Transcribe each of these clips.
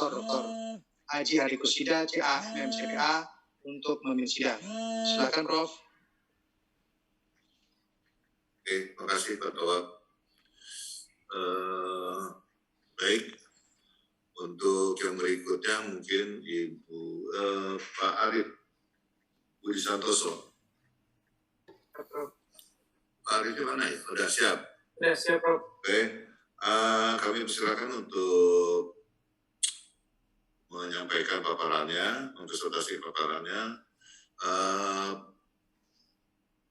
Profesor Dr. Haji Hari Kusida, CA, MMCPA, untuk memimpin sidang. Silakan, Prof. Oke, terima kasih Pak Tawab. Baik, untuk yang berikutnya mungkin Ibu Pak Arif Budi Santoso. Pak Arif di mana ya? Sudah siap? Sudah siap, Prof. Oke, kami persilakan untuk menyampaikan paparannya, mempresentasi paparannya.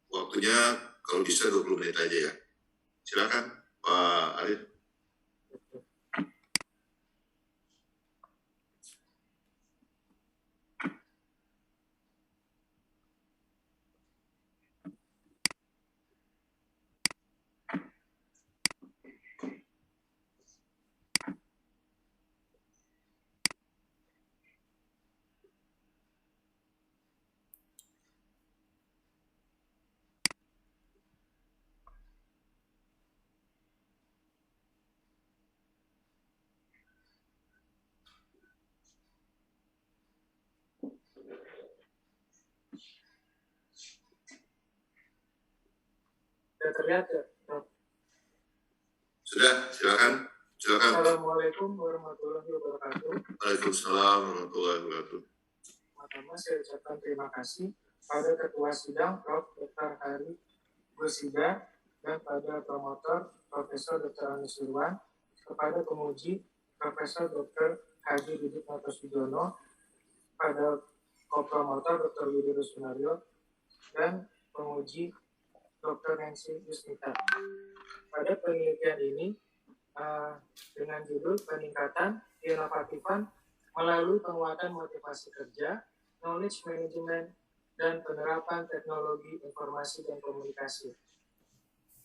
Waktunya kalau bisa 20 menit aja ya. Silakan Pak Arif. Sudah terlihat ya, Prof? Sudah, silakan. Silakan. Assalamualaikum warahmatullahi wabarakatuh. Waalaikumsalam warahmatullahi wabarakatuh. Pertama, saya ucapkan terima kasih pada Ketua Sidang Prof. Dr. Hari Kusida dan pada promotor Profesor Dr. Anis Irwan, kepada penguji Profesor Dr. Haji Didik Notosujono, pada kopromotor Dr. Widi Rusminaryo, dan penguji Dr. Nancy Yusmita. Pada penelitian ini dengan judul peningkatan inovatifan melalui penguatan motivasi kerja, knowledge management, dan penerapan teknologi informasi dan komunikasi.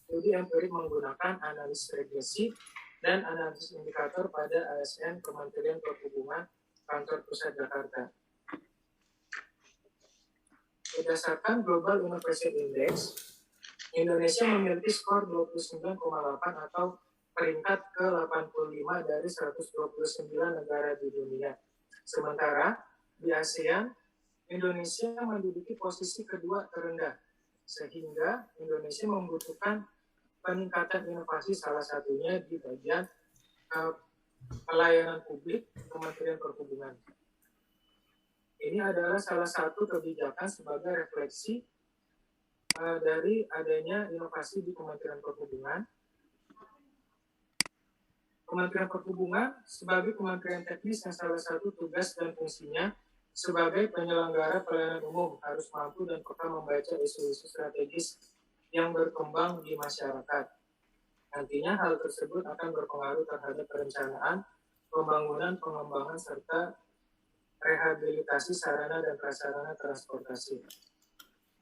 Studi empirik menggunakan analisis regresi dan analisis indikator pada ASN Kementerian Perhubungan Kantor Pusat Jakarta. Berdasarkan Global Innovation Index, Indonesia memiliki skor 29,8 atau peringkat ke-85 dari 129 negara di dunia. Sementara di ASEAN, Indonesia menduduki posisi kedua terendah, sehingga Indonesia membutuhkan peningkatan inovasi salah satunya di bagian pelayanan publik Kementerian Perhubungan. Ini adalah salah satu kebijakan sebagai refleksi dari adanya inovasi di Kementerian Perhubungan. Kementerian Perhubungan sebagai kementerian teknis yang salah satu tugas dan fungsinya sebagai penyelenggara pelayanan umum harus mampu dan peka membaca isu-isu strategis yang berkembang di masyarakat. Nantinya hal tersebut akan berpengaruh terhadap perencanaan, pembangunan, pengembangan, serta rehabilitasi sarana dan prasarana transportasi.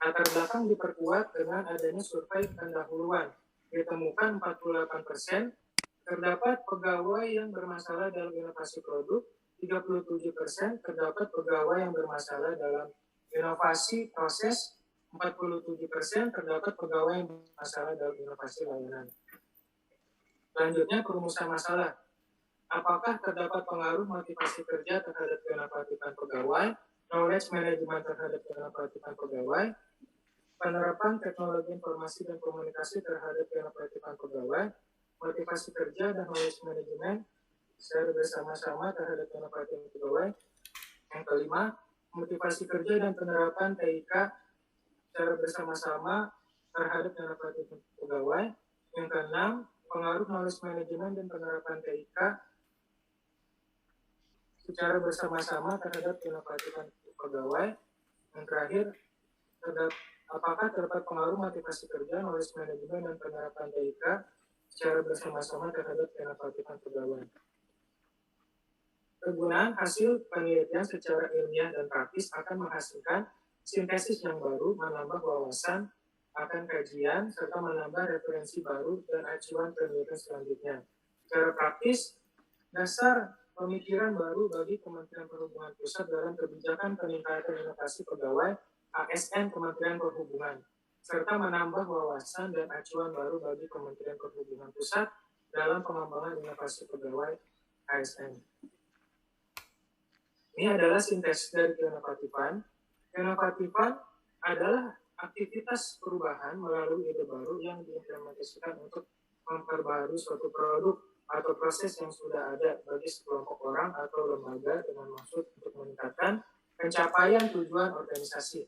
Latar belakang diperkuat dengan adanya survei pendahuluan. Ditemukan 48% terdapat pegawai yang bermasalah dalam inovasi produk, 37% terdapat pegawai yang bermasalah dalam inovasi proses, 47% terdapat pegawai yang bermasalah dalam inovasi layanan. Selanjutnya, perumusan masalah. Apakah terdapat pengaruh motivasi kerja terhadap inovatifan pegawai, knowledge management terhadap inovatifan pegawai, penerapan teknologi informasi dan komunikasi terhadap inovatifan pegawai, motivasi kerja dan knowledge management secara bersama-sama terhadap inovatifan pegawai. Yang kelima, motivasi kerja dan penerapan TIK secara bersama-sama terhadap inovatifan pegawai. Yang keenam, pengaruh knowledge management dan penerapan TIK secara bersama-sama terhadap inovatifan pegawai. Yang terakhir, apakah terdapat pengaruh motivasi kerja, knowledge management, dan penerapan TIK secara bersama-sama terhadap inovatifan pegawai. Kegunaan hasil penelitian secara ilmiah dan praktis akan menghasilkan sintesis yang baru, menambah wawasan akan kajian, serta menambah referensi baru dan acuan penelitian selanjutnya. Secara praktis, dasar pemikiran baru bagi Kementerian Perhubungan Pusat dalam kebijakan peningkatan inovasi pegawai ASN Kementerian Perhubungan, serta menambah wawasan dan acuan baru bagi Kementerian Perhubungan Pusat dalam pengembangan inovasi pegawai ASN. Ini adalah sintesis dari keinovatifan. Keinovatifan adalah aktivitas perubahan melalui ide baru yang diimplementasikan untuk memperbarui suatu produk atau proses yang sudah ada bagi sekelompok orang atau lembaga dengan maksud untuk meningkatkan pencapaian tujuan organisasi.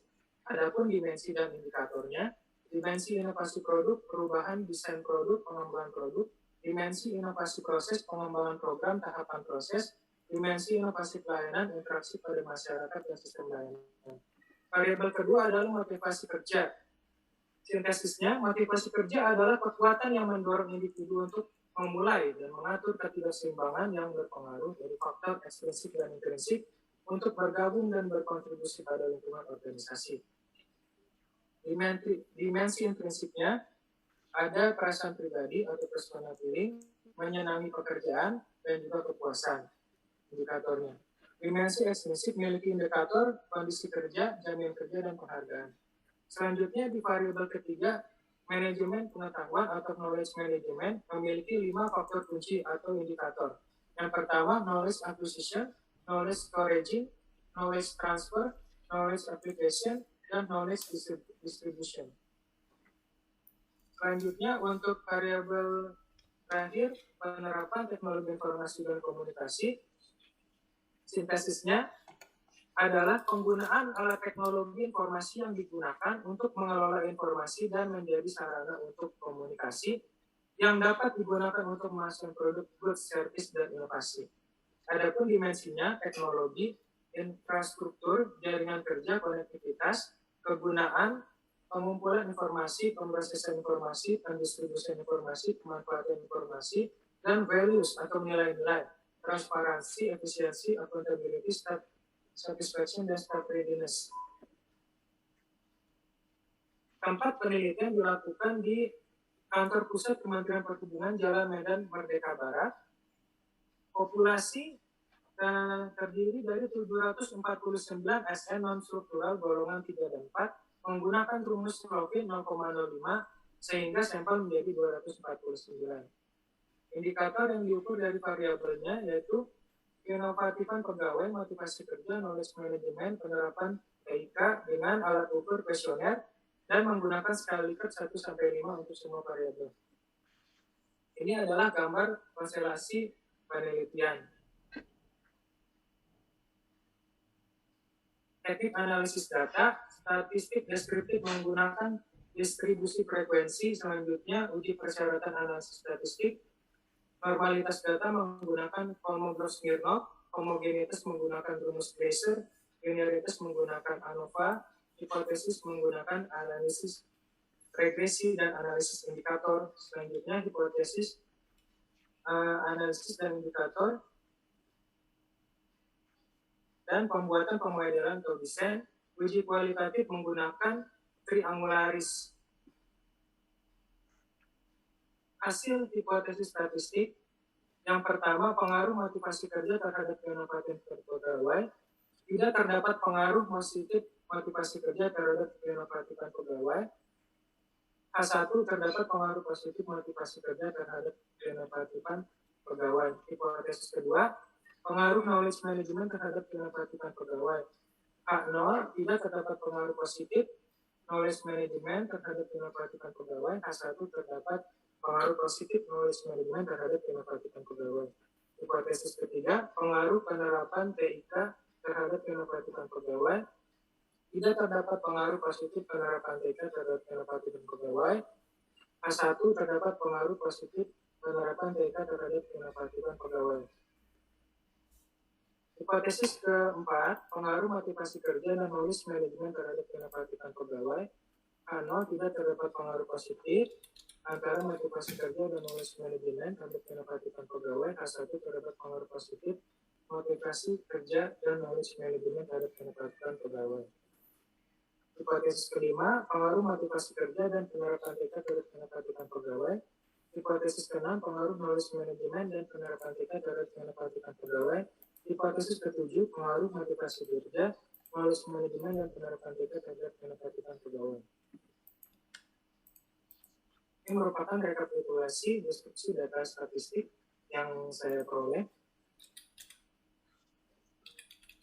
Adapun dimensi dan indikatornya, dimensi inovasi produk, perubahan desain produk, pengembangan produk, dimensi inovasi proses, pengembangan program, tahapan proses, dimensi inovasi pelayanan, interaksi pada masyarakat dan sistem layanan. Variabel kedua adalah motivasi kerja. Sintesisnya, motivasi kerja adalah kekuatan yang mendorong individu untuk memulai dan mengatur ketidakseimbangan yang berpengaruh dari faktor ekstrinsik dan intrinsik untuk bergabung dan berkontribusi pada lingkungan organisasi. Dimensi intrinsiknya ada perasaan pribadi atau personal feeling, menyenangi pekerjaan, dan juga kepuasan. Indikatornya. Dimensi ekstrinsik memiliki indikator, kondisi kerja, jaminan kerja, dan penghargaan. Selanjutnya di variabel ketiga, manajemen pengetahuan atau knowledge management memiliki 5 faktor kunci atau indikator. Yang pertama, knowledge acquisition, knowledge storage, knowledge transfer, knowledge application, dan knowledge distribution. Selanjutnya untuk variabel terakhir, penerapan teknologi informasi dan komunikasi. Sintesisnya adalah penggunaan alat teknologi informasi yang digunakan untuk mengelola informasi dan menjadi sarana untuk komunikasi yang dapat digunakan untuk menghasilkan produk, goods, service, dan inovasi. Adapun dimensinya, teknologi, infrastruktur, jaringan kerja, konektivitas, kegunaan, pengumpulan informasi, pemrosesan informasi, pendistribusian informasi, pemanfaatan informasi, dan values atau nilai-nilai, transparansi, efisiensi, accountability, satisfaction, dan staff readiness. Tempat penelitian dilakukan di kantor pusat Kementerian Perhubungan, Jalan Medan Merdeka Barat. Populasi terdiri dari 749 SN non-struktural golongan 3 dan 4 menggunakan rumus Scoville 0,05 sehingga sampel menjadi 249. Indikator yang diukur dari variabelnya yaitu inovatifan pegawai, motivasi kerja, knowledge management, penerapan TIK dengan alat ukur kuesioner dan menggunakan skala Likert 1-5 untuk semua variabel. Ini adalah gambar konstelasi penelitian. Teknik analisis data, statistik deskriptif menggunakan distribusi frekuensi, selanjutnya uji persyaratan analisis statistik, normalitas data menggunakan Kolmogorov-Smirnov, homogenitas menggunakan rumus Glaser, linearitas menggunakan ANOVA, hipotesis menggunakan analisis regresi dan analisis indikator. Selanjutnya hipotesis, analisis dan indikator, dan pembuatan pemodelan atau desain. Uji kualitatif menggunakan triangularis. Hasil hipotesis statistik, yang pertama pengaruh motivasi kerja terhadap inovatif pegawai. Tidak terdapat pengaruh positif motivasi kerja terhadap inovatifan pegawai. H1 terdapat pengaruh positif motivasi kerja terhadap inovatifan pegawai. Hipotesis kedua, pengaruh knowledge management terhadap inovatifan pegawai. H0 tidak terdapat pengaruh positif knowledge management terhadap inovatifan pegawai. H1 terdapat pengaruh positif knowledge management terhadap inovatifan pegawai. Hipotesis ketiga, pengaruh penerapan TIK terhadap inovatifan pegawai. Tidak terdapat pengaruh positif penerapan TIK terhadap inovatifan pegawai. H1 terdapat pengaruh positif penerapan TIK terhadap inovatifan pegawai. Hipotesis keempat, pengaruh motivasi kerja dan knowledge management terhadap inovatifan pegawai. H0 tidak terdapat pengaruh positif antara motivasi kerja dan knowledge management terhadap inovatifan pegawai. H1 terdapat pengaruh positif motivasi kerja dan knowledge management terhadap inovatifan pegawai. Hipotesis kelima, pengaruh motivasi kerja dan penerapan TIK terhadap inovatifan pegawai. Hipotesis keenam, pengaruh knowledge management dan penerapan TIK terhadap inovatifan pegawai. Hipotesis ketujuh, pengaruh motivasi kerja, knowledge management dan penerapan TIK terhadap inovatifan pegawai. Ini merupakan rekapitulasi deskripsi data statistik yang saya peroleh.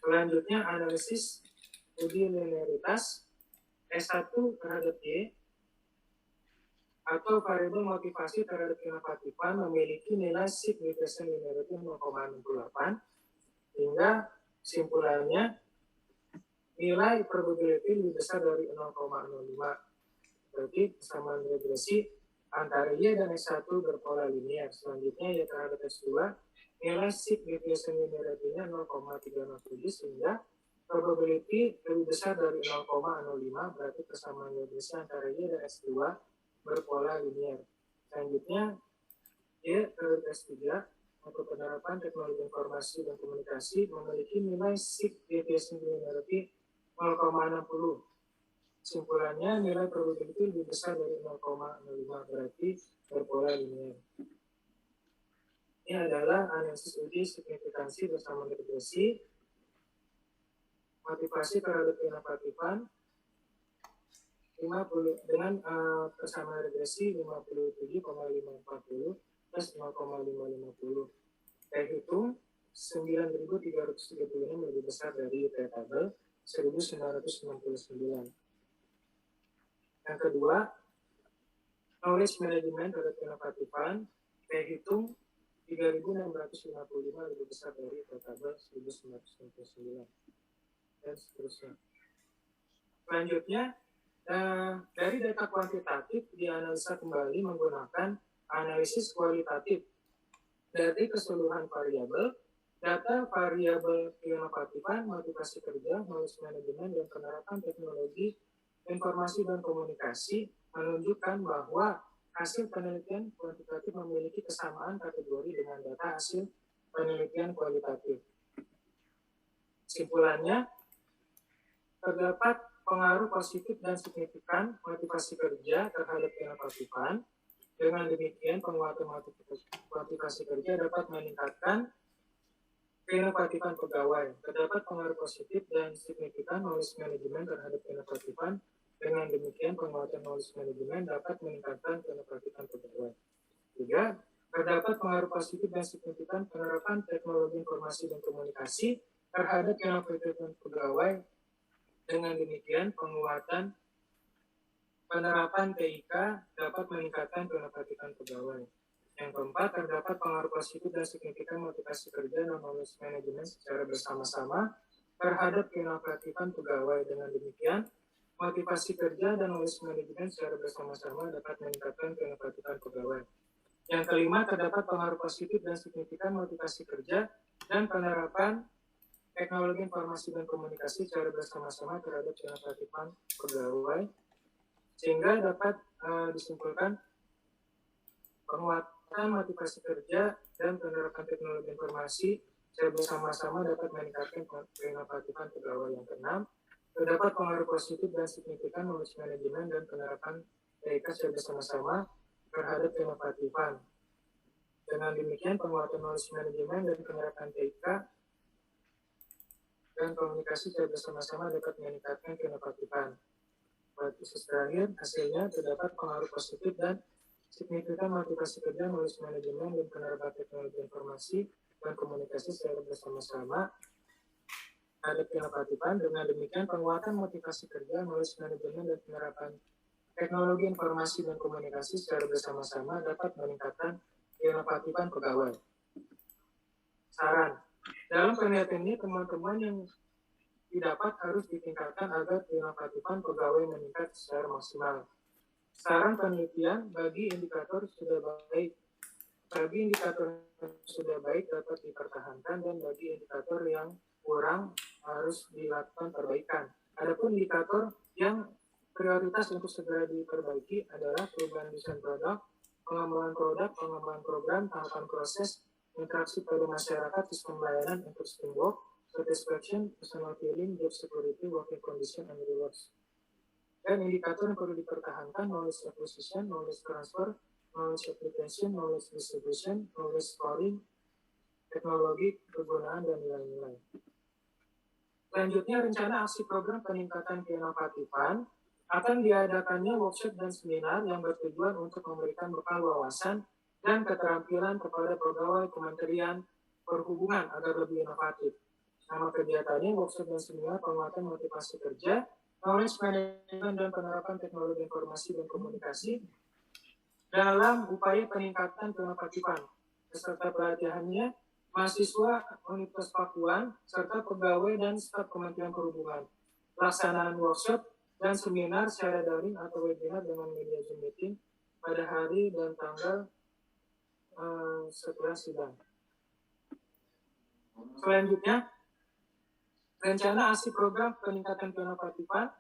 Selanjutnya, analisis uji linearitas S1 terhadap Y atau variabel motivasi terhadap inovatifan memiliki nilai signification linearity 0,68 hingga kesimpulannya nilai probability lebih besar dari 0,05. Berarti kesamaan regresi antara Y dan S1 berpola linear. Selanjutnya Y terhadap S2 nilai signification linearity-nya 0,307 sehingga probability lebih besar dari 0,05 berarti kesamaan regresi antara Y dan S2 berpola linear. Selanjutnya, Y terhadap S3 untuk penerapan teknologi informasi dan komunikasi memiliki nilai signification linearity 0,60. Kesimpulannya, nilai probability lebih besar dari 0,05 berarti berpola linear. Ini adalah analisis uji signifikansi bersama regresi, motivasi terhadap inovatifan, 50 dengan kesamaan regresi 57,540 plus 0,550. Saya hitung 9.336 lebih besar dari tabel 1969. Yang kedua, knowledge management terhadap inovatifan, saya hitung 3.655 lebih besar dari tabel 1969 dan seterusnya. Selanjutnya, dari data kuantitatif dianalisa kembali menggunakan analisis kualitatif dari keseluruhan variabel, data variabel inovatifan, motivasi kerja, knowledge management, dan penerapan teknologi informasi dan komunikasi menunjukkan bahwa hasil penelitian kuantitatif memiliki kesamaan kategori dengan data hasil penelitian kualitatif. Kesimpulannya, terdapat pengaruh positif dan signifikan motivasi kerja terhadap inovatifan. Dengan demikian, penguatan motivasi kerja dapat meningkatkan keinovatifan pegawai. Terdapat pengaruh positif dan signifikan knowledge management terhadap inovatifan. Dengan demikian, penguatan knowledge management dapat meningkatkan keinovatifan pegawai. Juga, terdapat pengaruh positif dan signifikan penerapan teknologi informasi dan komunikasi terhadap keinovatifan pegawai. Dengan demikian, penguatan penerapan TIK dapat meningkatkan keinovatifan pegawai. Yang keempat, terdapat pengaruh positif dan signifikan motivasi kerja dan knowledge management secara bersama-sama terhadap keinovatifan pegawai. Dengan demikian, motivasi kerja dan knowledge management secara bersama-sama dapat meningkatkan keinovatifan pegawai. Yang kelima, terdapat pengaruh positif dan signifikan motivasi kerja dan penerapan teknologi informasi dan komunikasi secara bersama-sama terhadap keinovatifan pegawai, sehingga dapat disimpulkan penguatan motivasi kerja dan penerapan teknologi informasi secara bersama-sama dapat meningkatkan keinovatifan pegawai. Yang keenam, terdapat pengaruh positif dan signifikan knowledge management dan penerapan TIK secara bersama-sama terhadap keinovatifan. Dengan demikian, penguatan knowledge management dan penerapan TIK dan komunikasi secara bersama-sama dapat meningkatkan keinovatifan. Pada proses terakhir, hasilnya terdapat pengaruh positif dan signifikan motivasi kerja, knowledge management, dan penerapan teknologi informasi dan komunikasi secara bersama-sama terhadap keinovatifan. Dengan demikian, penguatan motivasi kerja, knowledge management, dan penerapan teknologi informasi dan komunikasi secara bersama-sama dapat meningkatkan keinovatifan pegawai. Saran. Dalam penelitian ini, teman-teman yang didapat harus ditingkatkan agar keinovatifan pegawai meningkat secara maksimal. Saran penelitian bagi indikator sudah baik. Bagi indikator sudah baik dapat dipertahankan dan bagi indikator yang kurang harus dilakukan perbaikan. Adapun indikator yang prioritas untuk segera diperbaiki adalah perubahan desain produk, pengembangan program, tahapan proses, interaksi pada masyarakat, sistem pelayanan, interesting work, satisfaction, personal feeling, job security, working condition, and rewards. Dan indikator yang perlu dipertahankan, knowledge acquisition, knowledge transfer, knowledge application, knowledge distribution, knowledge scoring, teknologi, kegunaan, dan nilai-nilai. Selanjutnya, rencana aksi program peningkatan keinovatifan akan diadakannya workshop dan seminar yang bertujuan untuk memberikan bekal wawasan dan keterampilan kepada pegawai Kementerian Perhubungan agar lebih inovatif. Nama kegiatannya workshop dan seminar penguatan motivasi kerja, knowledge management dan penerapan teknologi informasi dan komunikasi dalam upaya peningkatan keinovatifan. Peserta pelatihannya mahasiswa Universitas Pakuan serta pegawai dan staf Kementerian Perhubungan. Pelaksanaan workshop dan seminar secara daring atau webinar dengan media Zoom meeting pada hari dan tanggal setelah sidang. Selanjutnya, rencana aksi program peningkatan keinovatifan.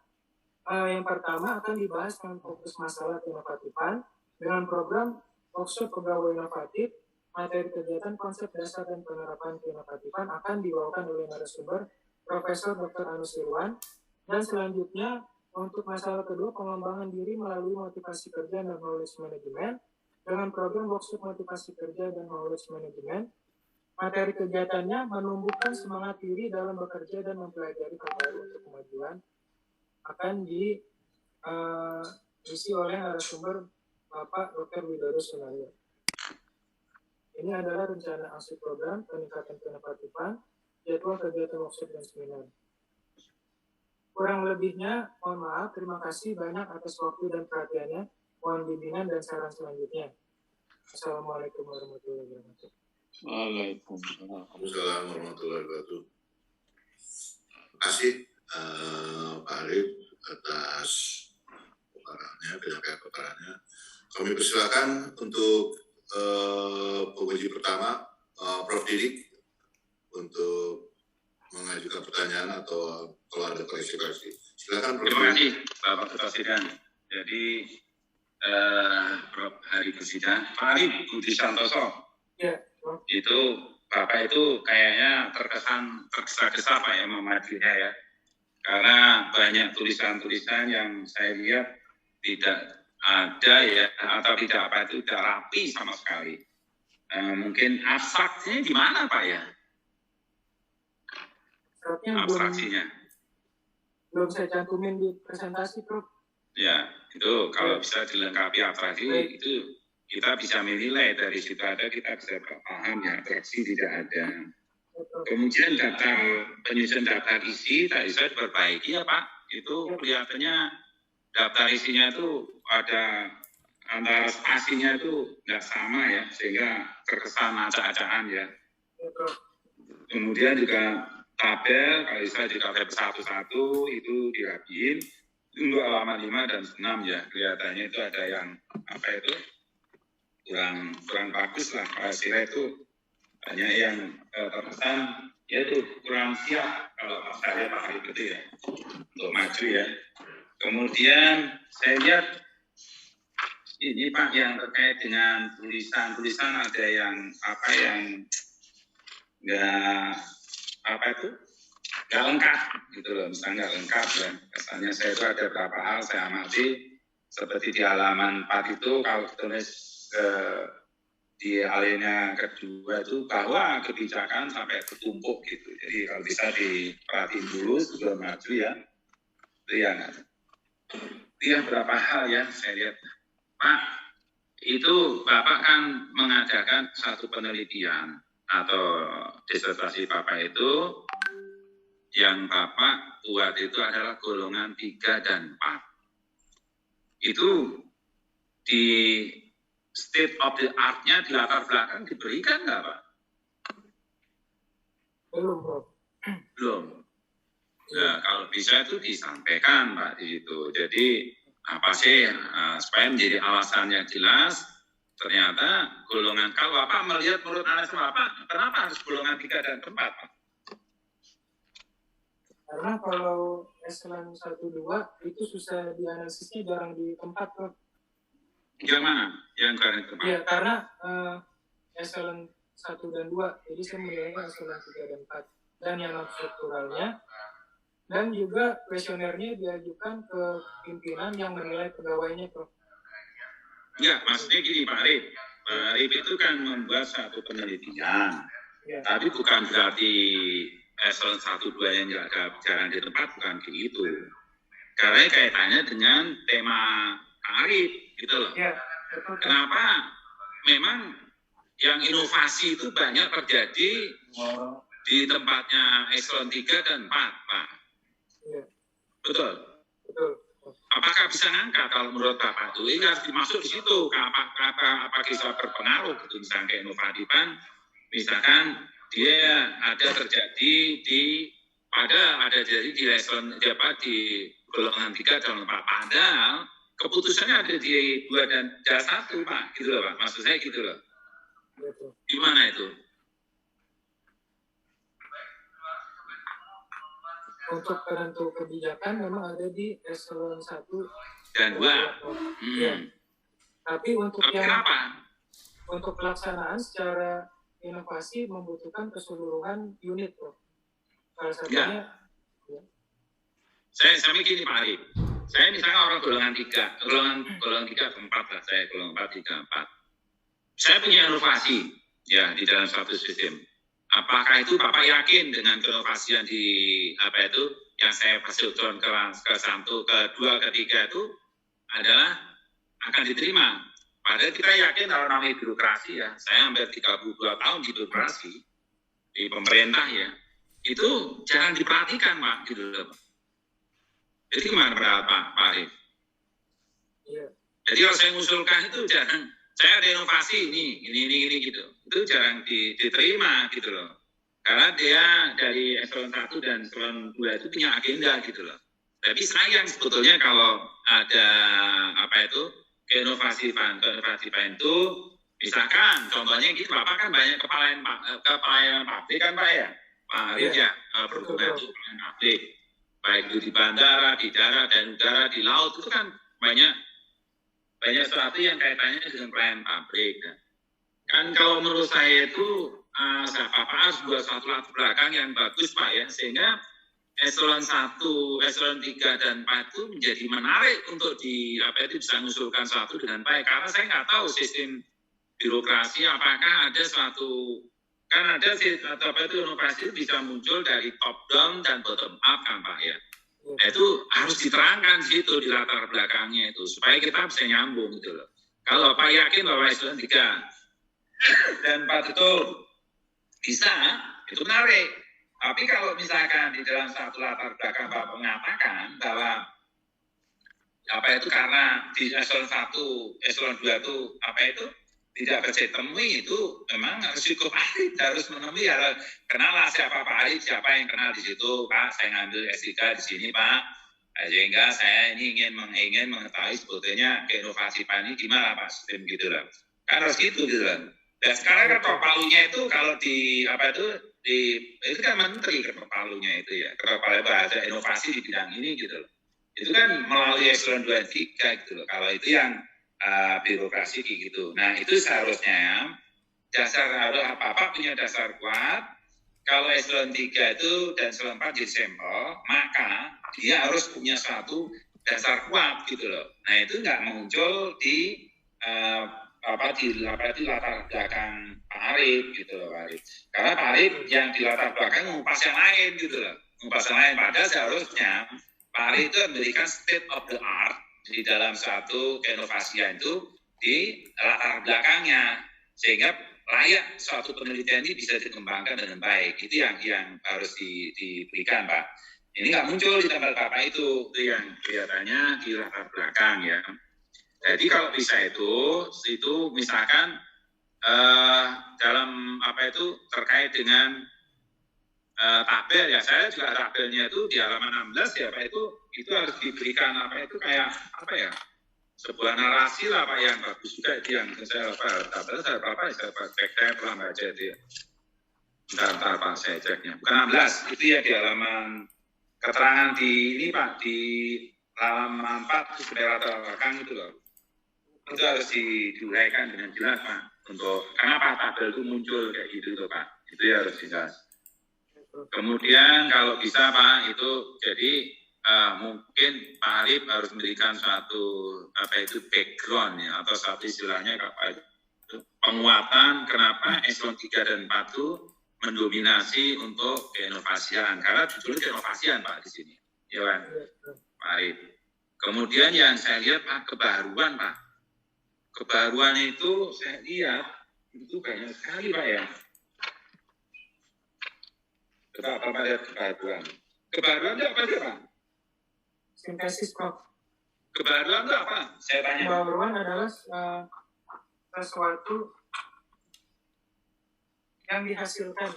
Yang pertama akan dibahas dengan fokus masalah keinovatifan dengan program workshop pegawai inovatif. Materi kegiatan konsep dasar dan penerapan keinovatifan akan dibawakan oleh narasumber Profesor Dr. Anus Irwan. Dan selanjutnya untuk masalah kedua, pengembangan diri melalui motivasi kerja dan knowledge management dengan program workshop motivasi kerja dan knowledge management. Materi kegiatannya menumbuhkan semangat diri dalam bekerja dan mempelajari hal baru untuk kemajuan. Akan diisi oleh narasumber Bapak Dr. Widodo Sunaryo. Ini adalah rencana aksi program peningkatan keinovatifan, jadwal kegiatan workshop dan seminar. Kurang lebihnya, mohon maaf, terima kasih banyak atas waktu dan perhatiannya. Mohon bimbingan dan saran selanjutnya. Assalamualaikum warahmatullahi wabarakatuh. Waalaikumsalam warahmatullahi wabarakatuh. Terima kasih Pak Arif atas paparannya. Kami persilakan untuk penguji pertama, Prof. Didik, untuk mengajukan pertanyaan atau kalau ada klarifikasi. Silakan, Prof. Terima kasih, Bapak Ketua Sidang. Jadi, Prof. Hari Kesidang, Pak Arif Budi Santoso. Ya, itu Bapak itu kayaknya tergesa-gesa Pak ya memajunya ya. Karena banyak tulisan-tulisan yang saya lihat tidak ada ya, atau tidak rapi sama sekali. Mungkin abstraknya di mana Pak ya? Abstraksinya. Belum saya cantumin di presentasi, Prof. Ya, itu kalau bisa dilengkapi abstraksi, itu kita bisa menilai dari situ ada, kita bisa paham ya, abstraksi tidak ada. Kemudian penyusun daftar isi, tadi saya diperbaiki ya Pak, itu kelihatannya daftar isinya itu ada antara spasinya itu nggak sama ya, sehingga terkesan acak-acakan ya. Kemudian juga tabel, kalau bisa di tabel 1-1 itu dirapiin, untuk halaman 5 dan 6 ya, kelihatannya itu ada yang apa itu kurang bagus lah, hasilnya itu banyak yang terkesan ya itu kurang siap kalau saya Pak Arif itu ya untuk maju ya. Kemudian saya lihat ini Pak yang terkait dengan tulisan ada yang nggak lengkap gitu loh, misalnya nggak lengkap ya. Misalnya saya itu ada beberapa hal saya amati seperti di halaman 4 itu kalau tulis di alinea kedua itu bahwa kebijakan sampai bertumpuk gitu. Jadi kalau bisa diperhatiin dulu sebelum maju ya. Itu yang berapa hal ya saya lihat. Pak, itu Bapak kan mengadakan satu penelitian atau disertasi Bapak itu yang Bapak buat itu adalah golongan 3 dan 4. Itu di state of the art-nya di latar belakang diberikan nggak Pak? Belum, Prof. Belum. Nah, kalau bisa itu disampaikan Pak di situ. Jadi apa sih supaya menjadi alasannya jelas. Ternyata golongan, kalau Bapak melihat menurut analisis Bapak, kenapa harus golongan 3 dan 4 Pak? Karena kalau echelon 1-2 itu susah dianalisisnya, jarang di tempat, Prof. Yang mana? Yang karena tempat? Iya, karena echelon 1 dan 2, jadi saya menilainya echelon 3 dan 4. Dan yang strukturalnya, dan juga kuesionernya diajukan ke pimpinan yang menilai pegawainya, Prof. Ya, maksudnya gini Pak Arif. Pak Arif itu kan membuat satu penelitian. Ya. Tapi bukan berarti echelon 1-2 yang jarang di tempat, bukan gitu. Karena kaitannya dengan tema Pak Arif, gitu loh. Ya, betul. Kenapa memang yang inovasi itu banyak terjadi di tempatnya eselon 3 dan 4, Pak. Iya. Betul. Betul. Apakah bisa ngangkat kalau menurut Bapak itu? Ini harus dimasuk di situ. Apa bisa berpengaruh gitu, misalkan kayak Novatifan, misalkan dia ada terjadi di eselon di golongan 3 dan 4. Padahal keputusannya ada di 2 dan 1, Pak. Gitu loh, Pak. Maksud saya gitu loh. Betul. Gimana itu? Untuk penentu kebijakan memang ada di eselon 1 dan 2. Ya. Tapi untuk Tapi kenapa? Untuk pelaksanaan secara inovasi membutuhkan keseluruhan unit, Prof. Salah satunya. Ya. Saya begini Pak Arif. Saya misalnya orang golongan 3, golongan 3 ke 4 lah, saya golongan 4, 3, 4. Saya punya inovasi ya di dalam suatu sistem. Apakah itu Bapak yakin dengan inovasian di yang saya fasilitasi ke 1, ke 2, ke 3 itu adalah akan diterima. Padahal kita yakin kalau namanya birokrasi ya, saya hampir 32 tahun di birokrasi di pemerintah ya, itu jangan diperhatikan Pak gitu loh. Jadi gimana Pak Arif? Iya. Jadi kalau saya mengusulkan itu jangan, saya ada inovasi ini gitu. Itu jarang diterima gitu loh. Karena dia dari eselon 1 dan eselon 2 itu punya agenda gitu loh. Tapi sayang sebetulnya kalau ada inovasi itu, misalkan contohnya gitu, Bapak kan banyak kepala pabrik kan Pak ya? Pak Arif ya, perhubungan itu kepala pabrik. Baik itu di bandara, di darat, dan udara, di laut, itu kan banyak sesuatu yang kaitannya dengan pelayanan pabrik. Kan kalau menurut saya itu, Bapak harus buat suatu latar belakang yang bagus Pak ya, sehingga eselon 1, eselon 3, dan 4 itu menjadi menarik untuk bisa mengusulkan suatu dengan baik. Karena saya nggak tahu sistem birokrasi apakah ada suatu, kan ada inovasi itu bisa muncul dari top down dan bottom up kan Pak ya. Nah, itu harus diterangkan di situ di latar belakangnya itu supaya kita bisa nyambung gitu loh. Kalau Pak yakin bahwa eselon 3 dan 4 itu bisa, itu menarik. Tapi kalau misalkan di dalam satu latar belakang Bapak mengatakan bahwa karena di eselon 1, eselon 2 itu tidak bisa ditemui, itu memang risiko Pak harus menemui ya, kenal siapa Pak Arif, siapa yang kenal di situ Pak, saya ngambil S3 di sini Pak, sehingga saya ini ingin mengetahui sebetulnya inovasi Pak ini gimana Pak sistem gitu loh, kan harus gitu loh. Dan sekarang ketok palunya itu kalau itu kan menteri ketok palunya itu ya, ketok palu bahasa inovasi di bidang ini gitu loh, itu kan melalui eselon 2 dan 3 gitu loh, kalau itu yang birokrasi gitu. Nah itu seharusnya dasar harus apa punya dasar kuat. Kalau eselon 3 itu dan eselon 4 jadi sampel, maka dia harus punya suatu dasar kuat gitu loh. Nah itu nggak muncul di latar belakang Pak Arif gitu loh Pak Arif. Karena Pak Arif yang di latar belakang ngupas yang lain gitu loh. Ngupas yang lain, padahal seharusnya Pak Arif itu memberikan state of the art di dalam suatu inovasian itu di latar belakangnya, sehingga layak suatu penelitian ini bisa dikembangkan dengan baik. Itu yang harus diberikan Pak. Ini nggak muncul di tempat Bapak itu yang kelihatannya di latar belakang ya. Jadi kalau bisa itu misalkan dalam terkait dengan tabel ya, saya juga tabelnya itu di halaman 16 ya Pak, itu harus diberikan kayak sebuah narasi lah Pak yang bagus juga itu yang saya tabel saya pernah baca itu ya. Bentar Pak saya ceknya, bukan 16 itu ya, di halaman keterangan di ini Pak, di halaman 4 itu sudah latar belakang itu loh, itu harus diuraikan dengan jelas Pak, untuk kenapa tabel itu muncul kayak gitu loh Pak, itu ya harus jelas. Kemudian kalau bisa Pak itu jadi mungkin Pak Arif harus memberikan suatu background ya, atau satu istilahnya penguatan kenapa eselon 3 dan 4 itu mendominasi untuk keinovasian, karena judulnya keinovasian Pak di sini ya kan Pak Arif. Kemudian yang saya lihat Pak, kebaruan itu saya lihat itu banyak sekali Pak ya. Coba Bapak lihat kebaruan. Kebaruan itu apa sih, Pak? Sintesis, Prof. Kebaruan itu apa? Saya tanya. Kebaruan adalah sesuatu yang dihasilkan.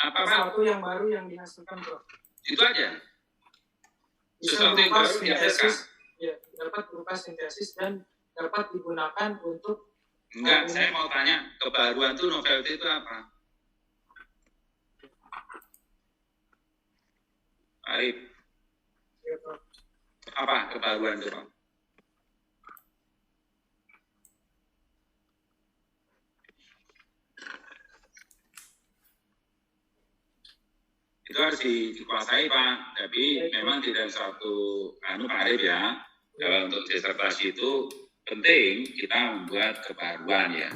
Apa, Pak? Sesuatu yang baru yang dihasilkan, Prof. Itu aja. Bisa Sesuatu yang berupa baru dihasilkan. sintesis, ya, dapat berupa sintesis dan dapat digunakan untuk Enggak, saya mau tanya, kebaruan itu novelty itu apa? Arif, ya, Prof. apa kebaruan itu, Pak? Itu harus dikuasai, Pak. Tapi memang tidak satu Pak Arif ya. Kalau untuk disertasi itu penting kita membuat kebaruan ya.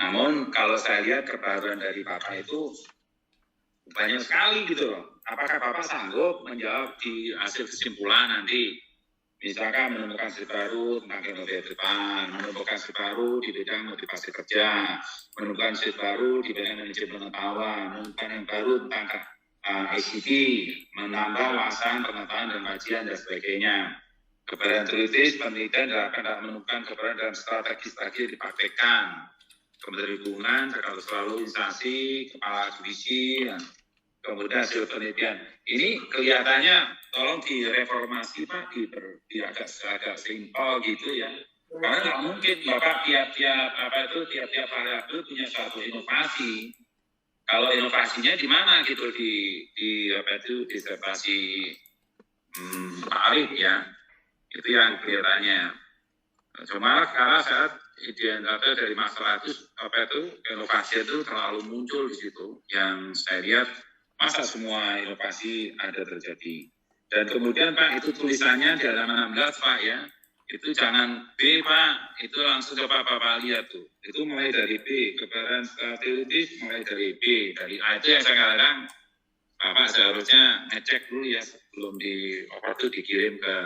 Namun kalau saya lihat kebaruan dari Bapak itu banyak sekali gitu loh. Apakah Bapak sanggup menjawab di hasil kesimpulan nanti? Misalkan menemukan hasil baru tentang kinerja depan, menemukan hasil baru di bidang motivasi kerja, menemukan hasil baru di bidang manajemen pengetahuan, menemukan yang baru tentang ICT, menambah wawasan, pengetahuan dan kajian dan sebagainya. Keberadaan teoritis, penelitian dapat menemukan keberadaan dalam strategi-strategi dipraktekkan. Kementerian Hubungan, selalu instansi, kepala divisi, kemudian hasil penelitian. Ini kelihatannya tolong direformasi Pak, agak simpel gitu ya. Karena nggak mungkin Bapak tiap variabel punya suatu inovasi. Kalau inovasinya di mana gitu di disertasi Pak Arif ya. Itu yang kelihatannya. Cuma karena saat identitas dari masalah itu inovasi itu terlalu muncul di situ. Yang saya lihat masa semua inovasi ada terjadi. Dan kemudian Pak itu tulisannya di halaman 16 Pak ya. Itu jangan B Pak, itu langsung coba Bapak lihat tuh. Itu mulai dari B, keberadaan teoritis mulai dari B, dari A itu yang saya katakan Bapak seharusnya ngecek dulu ya sebelum dikirim ke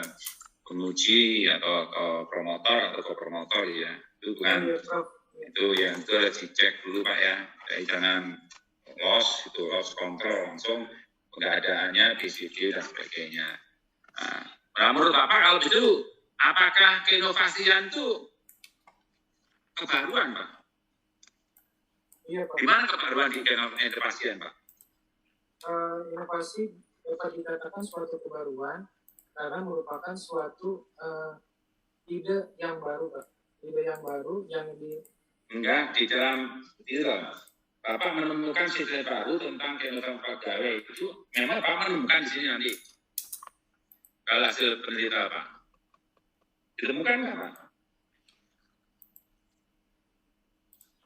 penguji atau ke promotor atau kopromotor ya. Itu bukan itu yang itu harus dicek dulu Pak ya. Jadi jangan loss control langsung pengadaannya BCD dan sebagainya. Nah, menurut Bapak kalau gitu apakah keinovasian itu kebaruan Pak? Iya Pak. Gimana kebaruan di keinovasian Pak? Inovasi dapat dikatakan suatu kebaruan karena merupakan suatu ide yang baru Pak. Ide yang baru yang Enggak, di dalam Bapak menemukan sistem baru tentang keinovasian pegawai itu memang Bapak menemukan di sini nanti. Kalau hasil penelitian Pak, ditemukan nggak Pak?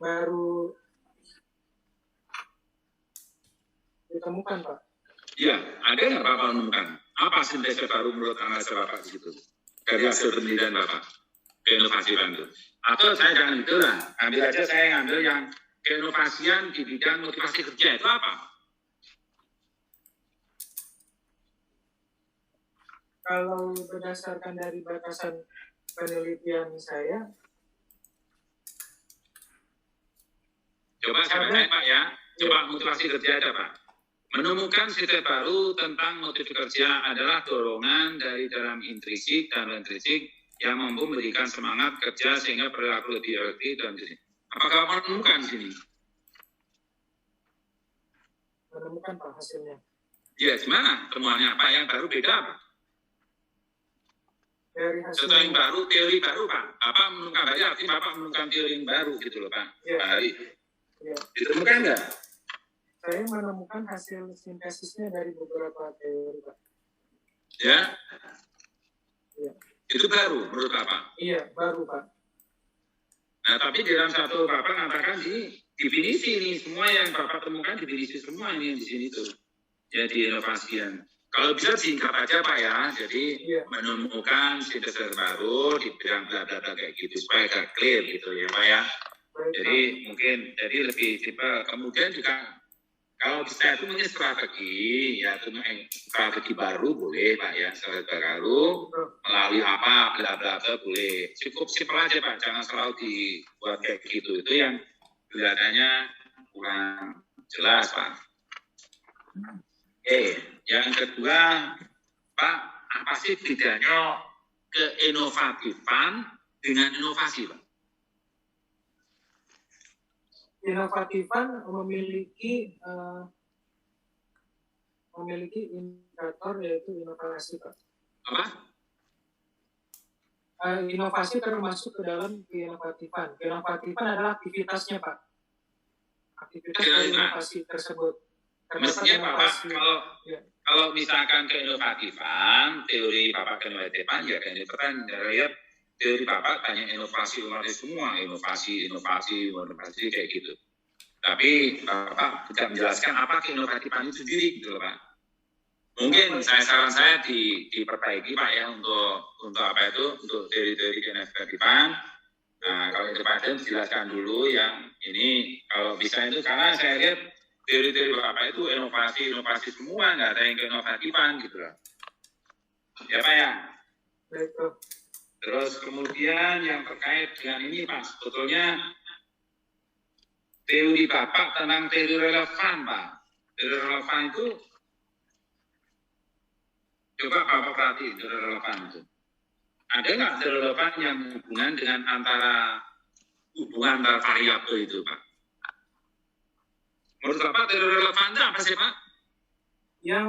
Baru ditemukan Pak. Iya, ada nggak Bapak menemukan? Apa sintesis baru menurut analisa Bapak di situ? Dari hasil penelitian Bapak, keinovasi itu. Atau saya jangan itu lah, ambil aja saya ngambil yang keinovasian di bidang motivasi kerja itu apa? Kalau berdasarkan dari batasan penelitian saya, coba saya tanya Pak ya, coba motivasi kerja ada Pak. Menemukan sistem baru tentang motivasi kerja adalah dorongan dari dalam intrinsik dan intrinsik yang mampu memberikan semangat kerja sehingga perilaku lebih efektif dan jadi. Apakah menemukan di sini? Menemukan Pak hasilnya. Ya, gimana temuannya? Apa yang baru beda apa? Dari hasil Contoh yang baru, teori baru Pak. Bapak menemukan banyak, artinya Bapak menemukan teori yang baru gitu loh Pak. Ya. Baik. Ya. Ditemukan nggak? Saya menemukan hasil sintesisnya dari beberapa teori Pak. Ya. Ya. Itu baru menurut Bapak? Iya, baru Pak. Nah, tapi di dalam satu Bapak mengatakan di definisi ini, semua yang Bapak temukan definisi semua ini yang di sini tuh. Jadi inovasian. Kalau bisa singkat aja Pak ya, jadi menemukan sintesis baru di bidang bla-bla kayak gitu, supaya agak clear gitu ya Pak ya. Baik, Jadi mungkin, jadi lebih tipe, kemudian juga kalau bisa itu mungkin strategi, ya itu strategi baru boleh Pak ya, strategi baru melalui apa, bla-bla boleh. Cukup simpel aja Pak, jangan selalu dibuat kayak gitu. Itu yang kelihatannya kurang jelas Pak. Yang kedua, Pak, apa sih bedanya keinovatifan dengan inovasi, Pak? Inovatifan memiliki indikator yaitu inovasi, Pak. Apa? Inovasi termasuk ke dalam keinovatifan. Keinovatifan adalah aktivitasnya, Pak. Aktivitas dari inovasi tersebut. Mestinya Bapak, kalau misalkan keinovatifan, teori Bapak keinovatifan, ya keinovatifan, lihat teori Bapak banyak inovasi semua, inovasi kayak gitu. Tapi Bapak tidak menjelaskan apa keinovatifan itu sendiri, gitu loh Pak. Mungkin saran saya diperbaiki Pak ya untuk apa itu, untuk teori-teori keinovatifan. Nah, kalau itu Pak jelaskan dulu yang ini, kalau bisa itu, karena saya lihat teori-teori Bapak itu inovasi semua, nggak ada yang keinovatifan gitu loh. Ya Pak ya. Terus kemudian yang terkait dengan ini Pak, sebetulnya teori Bapak tentang teori relevan Pak. Teori relevan itu, coba Bapak perhatiin teori relevan itu. Ada nggak teori relevan yang hubungan dengan hubungan antara variabel itu Pak? Menurut Bapak teori relevan itu apa sih Pak? Yang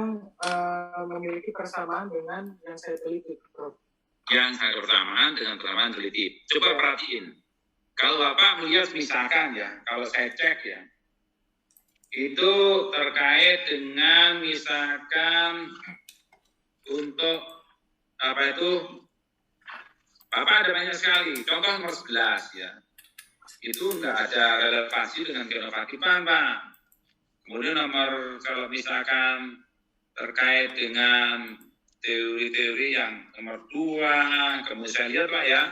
memiliki persamaan dengan yang saya teliti, Prof. Yang saya persamaan dengan persamaan teliti. Coba perhatiin. Kalau Bapak melihat misalkan ya, kalau saya cek ya, itu terkait dengan misalkan untuk apa itu, Bapak ada banyak sekali. Contoh nomor 11 ya. Itu nggak ada relevansi dengan keinovatifan Pak. Kemudian kalau misalkan terkait dengan teori-teori yang nomor 2, kemudian saya lihat Pak ya,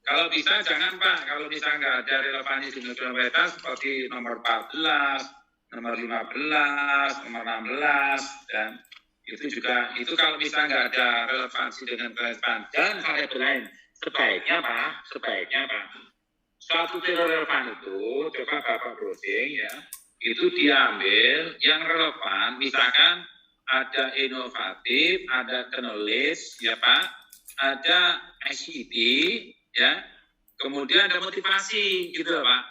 kalau bisa jangan Pak, kalau bisa nggak ada relevansi dengan kilometer seperti nomor 14, nomor 15, nomor 16, dan itu juga, itu kalau bisa nggak ada relevansi dengan relevan dan variabel lain, sebaiknya Pak, suatu teori relevan itu, coba Bapak browsing ya, itu diambil yang relevan, misalkan ada inovatif, ada knowledge, ya Pak, ada ICT, ya, kemudian ada motivasi, gitu loh Pak.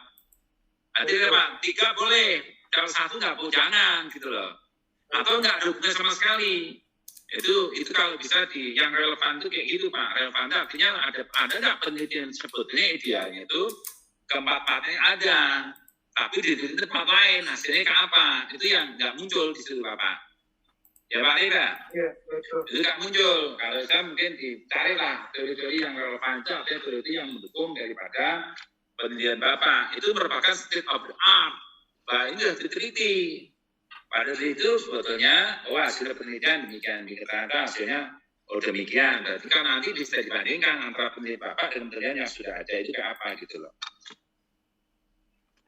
Jadi Pak, 3 boleh, kalau 1 nggak boleh, jangan, gitu loh. Atau nggak ada hubungan sama sekali. Itu kalau bisa yang relevan itu kayak gitu Pak. Relevan itu artinya ada nggak penelitian sebetulnya idealnya itu keempat-empatnya ada. Tapi di tempat lain hasilnya ke apa? Itu yang nggak muncul di situ Bapak. Ya Pak tidak? Ya, betul. Itu nggak muncul. Kalau saya mungkin dicarilah teori-teori yang relevan itu, artinya teori yang mendukung daripada penelitian Bapak. Itu merupakan state of the art. Bah, ini sudah diteliti. Pada itu sebetulnya, hasil penelitian demikian, ternyata hasilnya demikian. Berarti kan nanti bisa dibandingkan antara penelitian Bapak dengan penelitian yang sudah ada itu kayak apa gitu loh.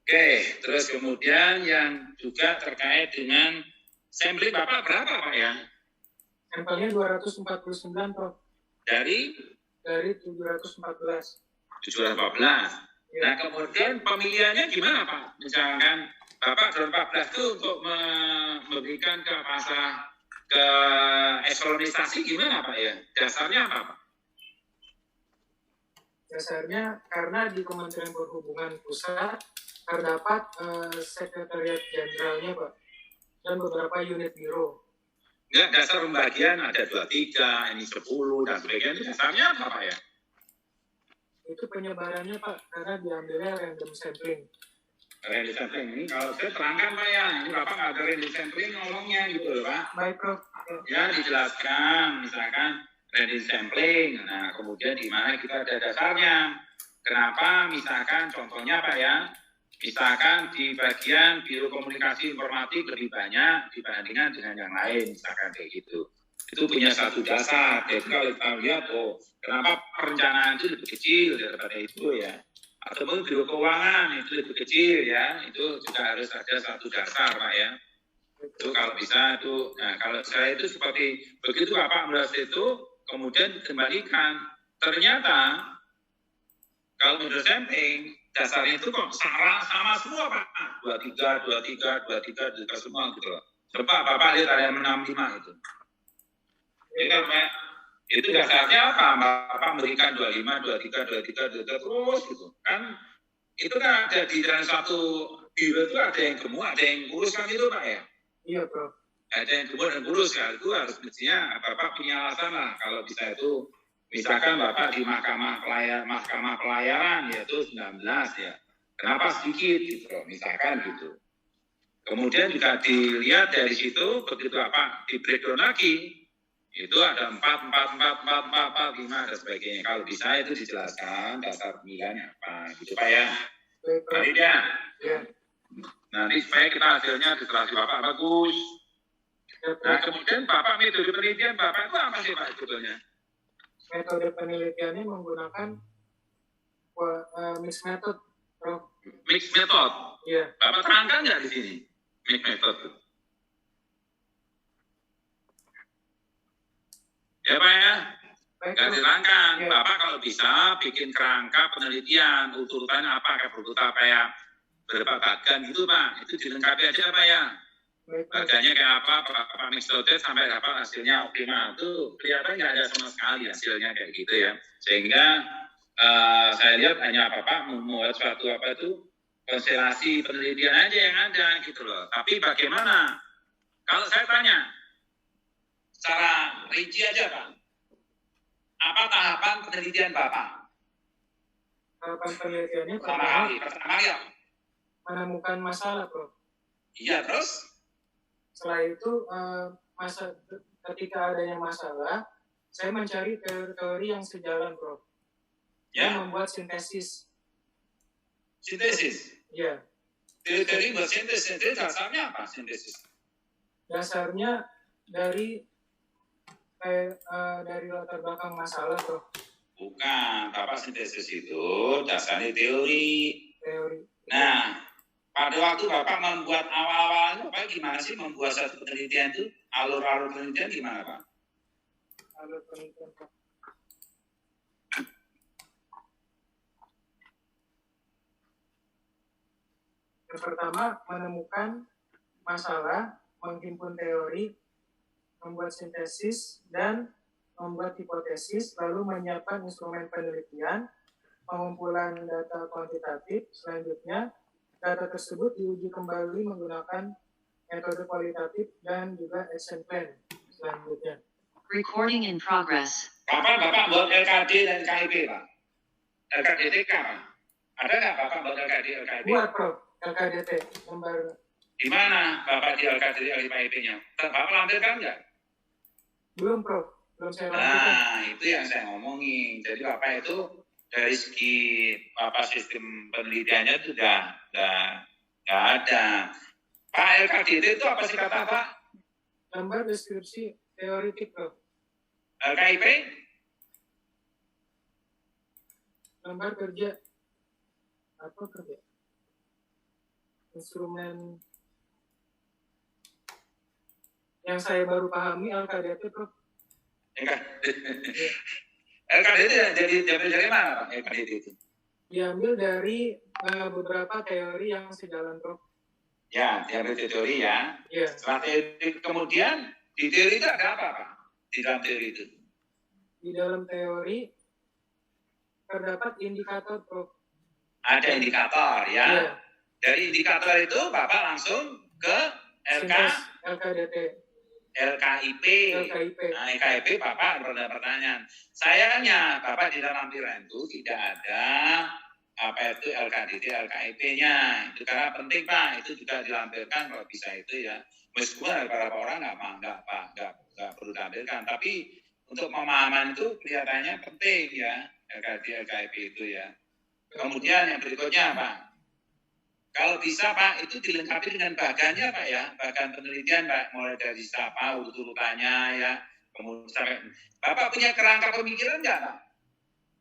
Oke, terus kemudian yang juga terkait dengan sampling Bapak berapa Pak ya? Sampelnya 249 Prof. Dari 714. 714. Ya. Nah kemudian pemilihannya gimana Pak? Misalkan Bapak 2014 itu untuk memberikan ke eksplorisasi gimana Pak ya? Dasarnya apa Pak? Dasarnya karena di Kementerian Perhubungan Pusat terdapat sekretariat jenderalnya Pak dan beberapa unit biro. Ya, dasar pembagian ada 23, ini 10 dan sebagainya. Itu dasarnya apa Pak ya? Itu penyebarannya Pak, karena diambilnya random sampling. Random sampling ini kalau saya terangkan Pak ya, ini Bapak nggak ada random sampling ngomongnya gitu loh Pak. Baik Prof. Ya dijelaskan, misalkan random sampling, nah kemudian di mana kita ada dasarnya. Kenapa? Misalkan contohnya Pak ya, misalkan di bagian biro komunikasi informatik lebih banyak dibandingkan dengan yang lain, misalkan kayak gitu. Itu punya satu dasar. Jadi kalau kita lihat, kenapa perencanaan itu lebih kecil daripada itu ya. Ataupun biro keuangan itu lebih kecil ya, itu juga harus ada satu dasar Pak ya. Itu kalau bisa itu, nah kalau saya itu seperti begitu Bapak melihat itu, kemudian kembalikan. Ternyata kalau menurut sampling, dasarnya itu kok sama semua Pak. 23 semua gitu loh. Coba Bapak lihat ada yang 65 itu. Itu kan, itu dasarnya apa? Bapak memberikan 25, 23 terus gitu. Kan itu kan ada di dalam satu biro itu ada yang gemuk, ada yang kurus kan itu Pak ya? Iya, Prof. Ada yang gemuk dan kurus kan, itu harus mestinya Bapak punya alasan lah kalau bisa itu. Misalkan Bapak di mahkamah pelayaran yaitu 19 ya. Kenapa sedikit gitu loh, misalkan gitu. Kemudian juga dilihat dari situ begitu Bapak di breakdown lagi itu ada 4, 5 dan sebagainya. Kalau bisa itu dijelaskan dasar pemilihannya apa gitu Pak ya. Nanti ya. Nanti supaya kita hasilnya diterasi Bapak bagus. Nah kemudian Bapak metode penelitian Bapak itu apa sih Pak sebetulnya? Metode penelitiannya menggunakan mixed method, Prof. Mixed method. Iya. Bapak terangkan nggak di sini mixed method? Ya Pak ya. Nggak diterangkan. Ya. Bapak kalau bisa bikin kerangka penelitian urutannya apa kayak urutan apa ya berapa bagan gitu Pak. Itu dilengkapi aja Pak ya. Bagannya kayak apa, Bapak mix loaded sampai apa hasilnya optimal itu kelihatan nggak ada sama sekali hasilnya kayak gitu ya. Sehingga saya lihat hanya Bapak membuat suatu apa itu konstelasi penelitian aja yang ada gitu loh. Tapi bagaimana? Kalau saya tanya secara rinci aja Pak, apa tahapan penelitian Bapak? Tahapan penelitiannya Pertama kali ya? Menemukan masalah, Prof. Iya terus? Setelah itu ketika adanya masalah, saya mencari teori yang sejalan, Prof. Ya. Dan membuat sintesis. Sintesis? Iya. Teori buat sintesis itu dasarnya apa sintesis? Dasarnya dari latar belakang masalah, Prof. Bukan, Bapak sintesis itu dasarnya teori. Teori. Nah, pada waktu Bapak membuat awal-awalnya, Bapak gimana sih membuat satu penelitian itu? Alur-alur penelitian gimana, Pak? Alur penelitian, Prof. Yang pertama, menemukan masalah, menghimpun teori, membuat sintesis, dan membuat hipotesis, lalu menyiapkan instrumen penelitian, pengumpulan data kuantitatif. Selanjutnya, data tersebut diuji kembali menggunakan metode kualitatif dan juga action plan. Selanjutnya. Recording in progress. Kapan Bapak buat LKD dan KIP, Pak? LKDTK, Pak? Ada nggak Bapak buat LKD, LKD? Buat, Prof. LKDT, lembar. Di mana Bapak di LKD, KIP-nya? Bapak lampirkan nggak? Belum, Prof. Belum saya lakukan. Nah, itu yang saya ngomongin. Jadi Bapak itu dari segi Bapak sistem penelitiannya itu sudah nggak ada. Pak LKDT itu apa sih kata Pak? Lembar deskripsi teoritik, Prof. KIP? Lembar kerja. Apa kerja? Instrumen yang saya baru pahami LKDT, Prof. LKDT jadi diambil dari mana Pak LKDT itu? Diambil dari beberapa teori yang sejalan, Prof. Ya, diambil teori ya. Iya. Setelah teori kemudian di teori itu ada apa Pak? Di dalam teori itu? Di dalam teori terdapat indikator, Prof. Ada indikator ya. Iya. Dari indikator itu Bapak langsung ke LKDT. LKIP. Nah, LKIP Bapak ada pertanyaan. Sayangnya Bapak di dalam lampiran itu tidak ada apa itu LKDT, LKIP-nya. Itu karena penting Pak, itu juga dilampirkan kalau bisa itu ya. Meskipun beberapa orang nggak perlu tampilkan, tapi untuk pemahaman itu kelihatannya penting ya LKDT, LKIP itu ya. Kemudian yang berikutnya Pak, kalau bisa Pak itu dilengkapi dengan bagannya Pak ya, bagan penelitian Pak, mulai dari siapa urutannya ya, kemudian sampai Bapak punya kerangka pemikiran nggak Pak?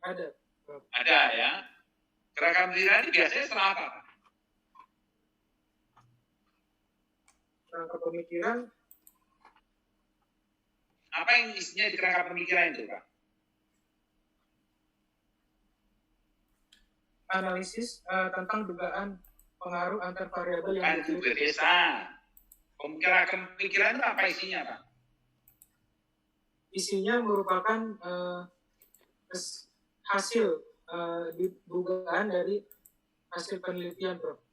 Ada. Ada ya. Kerangka pemikiran ini biasanya setelah apa Pak? Kerangka pemikiran. Apa yang isinya di kerangka pemikiran itu Pak? Analisis tentang dugaan pengaruh antar variabel yang Kan itu biasa. Pemikiran itu apa isinya, Pak? Isinya merupakan hasil dugaan dari hasil penelitian, Prof.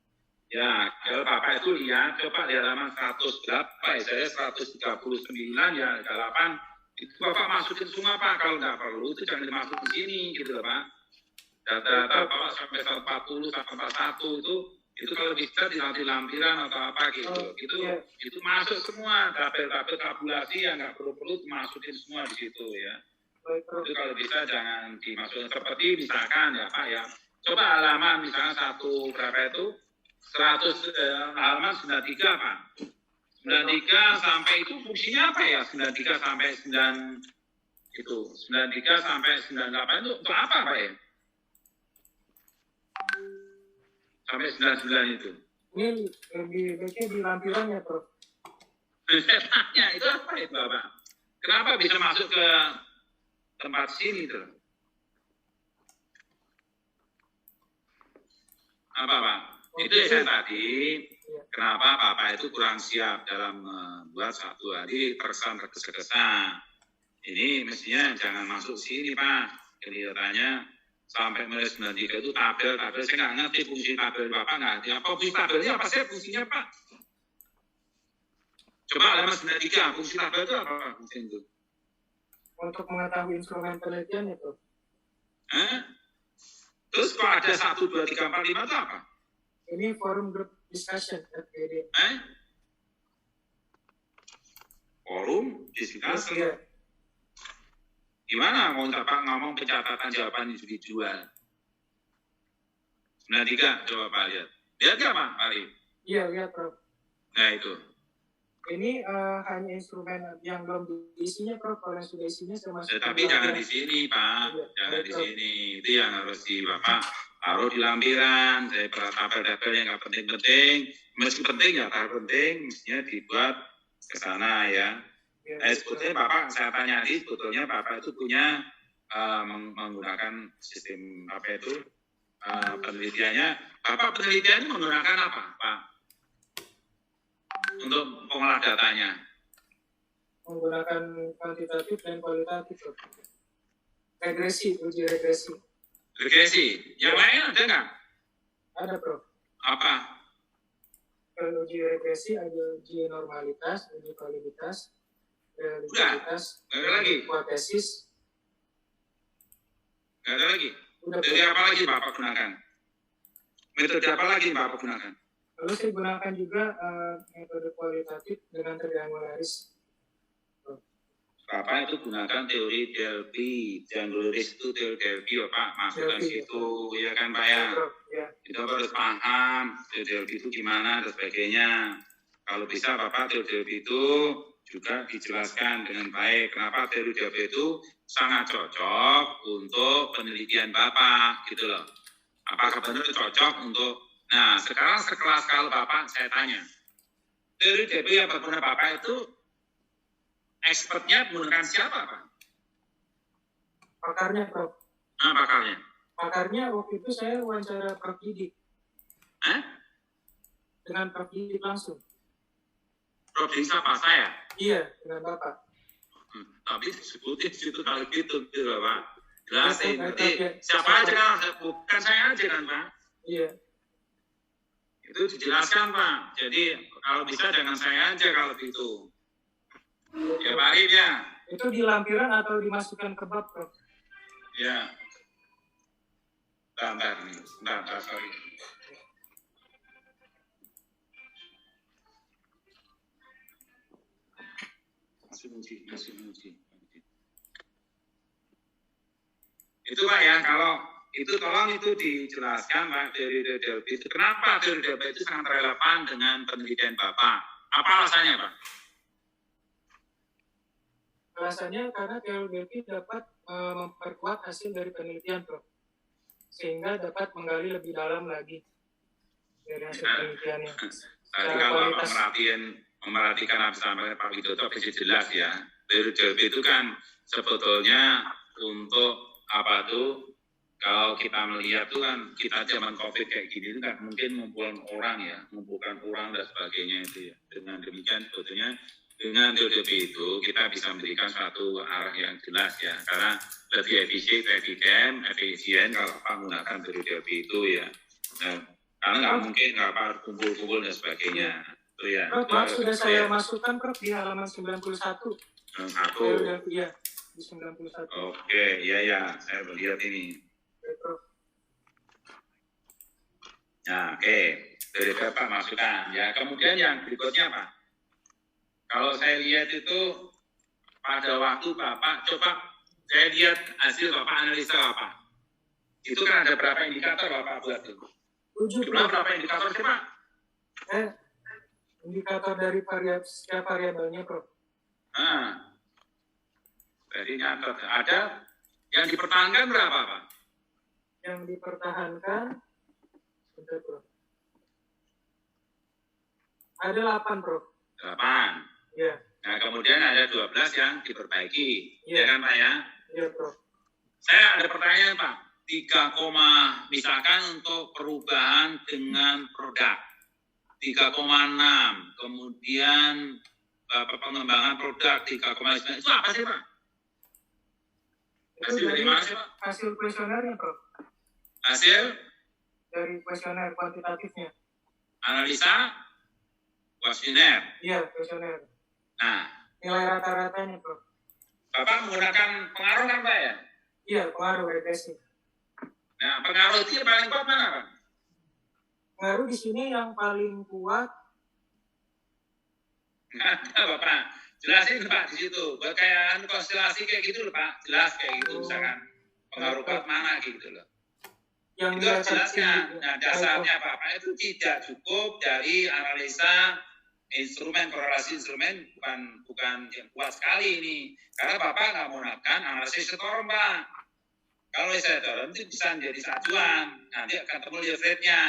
Ya, kalau Bapak itu lihat, coba di halaman 108, saya 139 ya, 8, itu Bapak masukin semua, Pak. Kalau nggak perlu, itu jangan dimasukin sini, gitu loh, Pak. Data-data Bapak sampai 140, sampai 41 itu kalau bisa di lampiran atau apa gitu. Itu masuk semua, tabel-tabel tabulasi yang nggak perlu-perlu masukin semua di situ ya. Itu kalau bisa jangan dimasukin seperti misalkan ya Pak ya. Coba halaman misalnya berapa itu? 100 halaman 93 Pak. 93 sampai itu fungsinya apa ya? 93 sampai 9 itu. 93 sampai 98 itu untuk apa Pak ya? Sampai 99 itu. Ini lebih baiknya di lampirannya, Prof. Saya tanya, itu apa itu Bapak? Kenapa bisa masuk ke tempat sini tuh? Apa Pak? Itu ya saya tadi, kenapa Bapak itu kurang siap dalam membuat satu hari terkesan-tergesa. Ini mestinya jangan masuk sini Pak. Kelihatannya sampai mulai 93 itu tabel, saya nggak ngerti fungsi tabel Bapak, nggak ngerti. Apa fungsi tabelnya, apa sih fungsinya Pak? Coba halaman 93, fungsi tabel itu apa fungsi itu? Untuk mengetahui instrumen penelitian itu. Terus kalau ada 1, 2, 3, 4, 5 itu apa? Ini forum group discussion, FGD. Forum discussion? Iya. Gimana mau Bapak ngomong pencatatan jawaban individual? 93, coba Pak lihat. Lihat nggak Pak Ari? Iya, lihat Prof. Nah itu. Ini hanya instrumen yang belum diisinya, Prof. Kalau yang sudah isinya saya masuk. Tapi jangan di sini, Pak. Iya, jangan di sini. Itu yang harus di Bapak taruh di lampiran. Saya tabel-tabel yang nggak penting-penting. Meski penting ya, tak penting. Mestinya dibuat ke sana ya. Sebetulnya Bapak, saya tanya tadi, sebetulnya Bapak itu punya menggunakan sistem apa itu penelitiannya. Bapak penelitiannya menggunakan apa, Pak? Untuk pengolah datanya? Menggunakan kuantitatif dan kualitatif. Uji regresi. Regresi. Yang lain ada nggak? Ada, Prof. Apa? Kalau uji regresi ada uji normalitas, uji validitas, reliabilitas, hipotesis. Nggak ada lagi? Metode apa lagi Bapak gunakan? Metode apa lagi Bapak gunakan? Lalu saya gunakan juga metode kualitatif dengan triangularis. Bapak itu gunakan teori Delphi, triangularis itu teori Delphi Bapak, masukkan situ, ya kan Pak ya? Kita harus paham teori Delphi itu gimana dan sebagainya. Kalau bisa Bapak teori Delphi itu juga dijelaskan dengan baik. Kenapa teori Delphi itu sangat cocok untuk penelitian Bapak, gitu loh. Apakah benar cocok untuk... Nah, sekarang sekelas kalau Bapak, saya tanya. Teori Delphi yang berguna Bapak itu, expertnya menggunakan siapa, Pak? Pakarnya, Prof. Nah, pakarnya? Pakarnya waktu itu saya wawancara Prof. Didik. Dengan Prof. Didik langsung. Prof. Didik siapa? Saya? Iya, dengan Bapak. Tapi sebutin situ kalau gitu Pak. Jelasin, nanti siapa aja kan, bukan saya aja kan Pak. Iya. Itu dijelaskan Pak. Jadi kalau bisa dengan saya aja kalau gitu. Ya Pak Arif ya. Itu di lampiran atau dimasukkan ke bab, Prof? Ya. Bentar nih, bentar, sorry. Masih uji. Itu Pak ya, kalau itu tolong itu dijelaskan Pak, teori Delphi itu. Kenapa teori Delphi itu sangat relevan dengan penelitian Bapak? Apa alasannya Pak? Alasannya karena teori Delphi dapat memperkuat hasil dari penelitian, Prof. Sehingga dapat menggali lebih dalam lagi dari hasil penelitiannya. Tadi kalau Bapak memerhatikan apa sampai Pak Widodo pasti jelas ya. Teori Delphi itu kan sebetulnya untuk apa tuh Kalau kita melihat tuh kan, kita zaman COVID kayak gini itu kan mungkin mengumpulkan orang dan sebagainya itu ya. Dengan demikian sebetulnya dengan TODP itu kita bisa memberikan suatu arah yang jelas ya. Karena lebih efisien kalau menggunakan TODP itu ya. Nah, karena nggak mungkin nggak kumpul-kumpul dan sebagainya. Itu ya. Prof, sudah saya masukkan Prof di halaman 91. Iya, di 91. Oke, ya, saya melihat ini. Nah, oke. Dari Bapak masukkan. Ya, kemudian yang berikutnya Pak. Kalau saya lihat itu pada waktu Bapak, coba saya lihat hasil Bapak analisa Bapak. Itu kan ada berapa indikator Bapak buat itu? 7. Berapa indikator sih Pak? Indikator dari setiap variabelnya Prof. Nah, jadi nyatet. Ada yang dipertahankan berapa Pak? Yang dipertahankan, bentar Prof. Ada 8 Prof. 8. Ya. Nah, kemudian ada 12 yang diperbaiki. Ya. Ya kan Pak ya? Iya Prof. Saya ada pertanyaan Pak. 3, misalkan untuk perubahan dengan produk. 3,6. Kemudian pengembangan produk 3,9. Itu apa sih Pak? Itu dari hasil kuesionernya Prof. Hasil dari kuesioner kuantitatifnya. analisa kuesioner. Iya, kuesioner. Nah, Nilai rata-ratanya Prof. Bapak menggunakan pengaruh kan Pak ya? Iya, pengaruh regresi. Nah, pengaruh itu yang paling kuat mana Pak? Pengaruh di sini yang paling kuat. Nggak ada Bapak. Jelasin Pak di situ. Buat kayak konstelasi kayak gitu loh Pak. Jelas kayak gitu misalkan. Pengaruh kuat mana gitu loh. Yang Itu harus jelaskan. Nah, dasarnya Bapak itu tidak cukup dari analisa instrumen, korelasi instrumen bukan yang kuat sekali ini. Karena Bapak nggak menggunakan analisis setoran Pak. Kalau setoran itu bisa menjadi sajuan. Nanti akan ketemu yield rate-nya.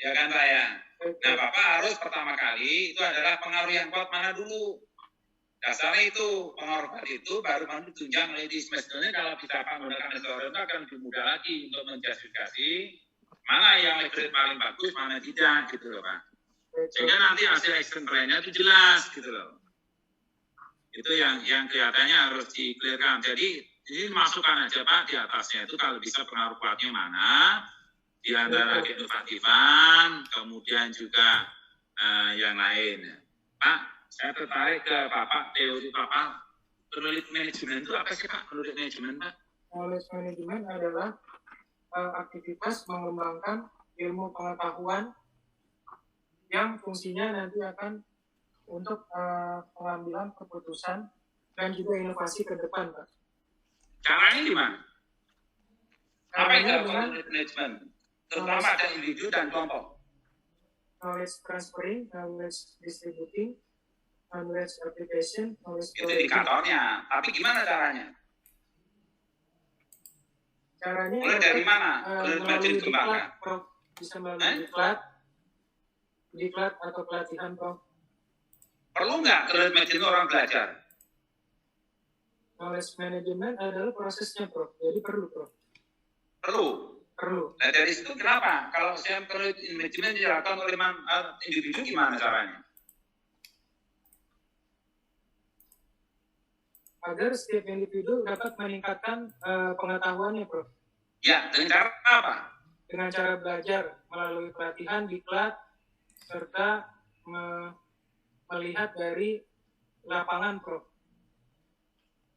Ya kan Pak ya? Nah, Bapak harus pertama kali itu adalah pengaruh yang kuat mana dulu. Dasarnya itu, pengaruh kuat itu baru mau ditunjang oleh di semester ini. Kalau bisa Pak menggunakan setoran itu akan lebih mudah lagi untuk menjustifikasi mana yang leverage paling bagus, mana tidak gitu loh Pak. Sehingga nanti hasil action plan-nya itu jelas gitu loh. Itu yang kelihatannya harus di-clearkan. Jadi ini masukkan aja Pak di atasnya itu kalau bisa pengaruh kuatnya mana, di antara keinovatifan, kemudian juga yang lain. Pak, saya tertarik ke Bapak, teori Bapak, knowledge management itu apa sih Pak? Knowledge management Pak? Knowledge management adalah aktivitas mengembangkan ilmu pengetahuan yang fungsinya nanti akan untuk pengambilan keputusan dan juga inovasi ke depan, Pak. Caranya gimana? Apa itu dengan knowledge management? Terutama ada individu dan kelompok. Knowledge transferring, knowledge distributing, knowledge application, knowledge Itu indikatornya. Tapi gimana caranya? Caranya mulai dari mana? melalui diklat, Prof. Bisa melalui diklat atau pelatihan, Prof. Perlu nggak knowledge management orang belajar? Knowledge management adalah prosesnya, Prof. Jadi perlu, Prof. Perlu. Nah dari situ kenapa? Kalau saya knowledge management dilakukan oleh individu gimana caranya? Agar setiap individu dapat meningkatkan pengetahuannya, Prof. Ya, dengan cara apa? Dengan cara belajar melalui pelatihan, diklat, serta melihat dari lapangan, Prof.